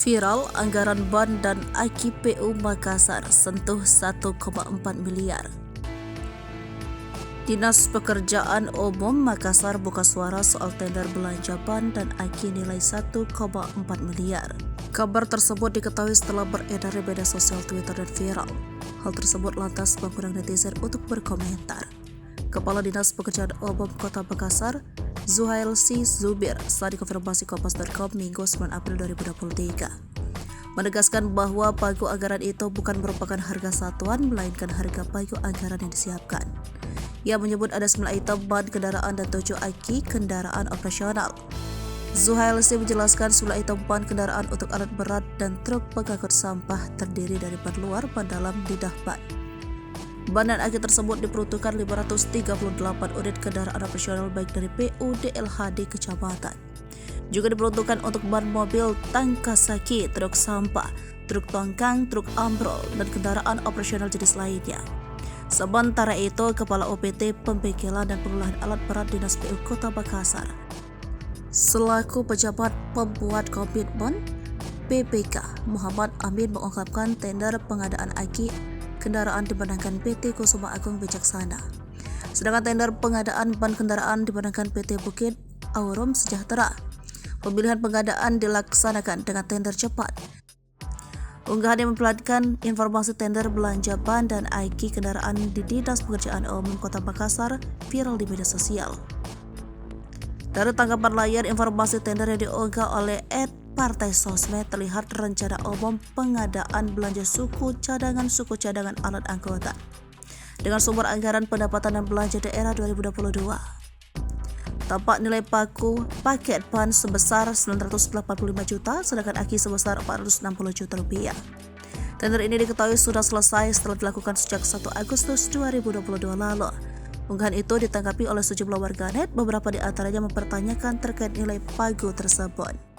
Viral, anggaran BAN dan AKPU Makassar sentuh 1,4 miliar. Dinas Pekerjaan Umum Makassar buka suara soal tender belanja BAN dan AKI nilai 1,4 miliar. Kabar tersebut diketahui setelah beredar di media sosial Twitter dan viral. Hal tersebut lantas mengundang netizen untuk berkomentar. Kepala Dinas Pekerjaan Umum Kota Makassar, Zuhail C. Zubir, setelah dikonfirmasi Kompas.com Minggu 9 April 2023, menegaskan bahwa pagu anggaran itu bukan merupakan harga satuan, melainkan harga pagu anggaran yang disiapkan. Ia menyebut ada 9 item BAN kendaraan dan 7 AKI kendaraan operasional. Zuhail C. menjelaskan 9 item BAN kendaraan untuk alat berat dan truk pengangkut sampah terdiri dari ban luar, ban dalam, lidah ban. BAN dan AKI tersebut diperuntukkan 538 unit kendaraan operasional baik dari PU, DLHD, kecamatan. Juga diperuntukkan untuk ban mobil, tangka saki, truk sampah, truk tongkang, truk ambrol, dan kendaraan operasional jenis lainnya. Sementara itu, Kepala OPT Pembengkelan dan Pengolahan Alat Berat Dinas PU Kota Makassar, selaku pejabat pembuat komitmen PPK, Muhammad Amin mengungkapkan tender pengadaan AKI kendaraan dimenangkan PT Kusuma Agung Bijaksana. Sedangkan tender pengadaan ban kendaraan dimenangkan PT Bukit Aurum Sejahtera. Pemilihan pengadaan dilaksanakan dengan tender cepat. Unggahan yang memperlihatkan informasi tender belanja ban dan AKI kendaraan di Dinas Pekerjaan Umum Kota Makassar viral di media sosial. Dari tanggapan layar informasi tender yang diunggah oleh Partai Sosmed, terlihat rencana umum pengadaan belanja suku cadangan alat angkutan dengan sumber anggaran pendapatan dan belanja daerah 2022. Tampak nilai paket BAN sebesar 985 juta, sedangkan AKI sebesar 460 juta rupiah. Tender ini diketahui sudah selesai setelah dilakukan sejak 1 Agustus 2022 lalu. Unggahan itu ditanggapi oleh sejumlah warganet, beberapa di antaranya mempertanyakan terkait nilai pagu tersebut.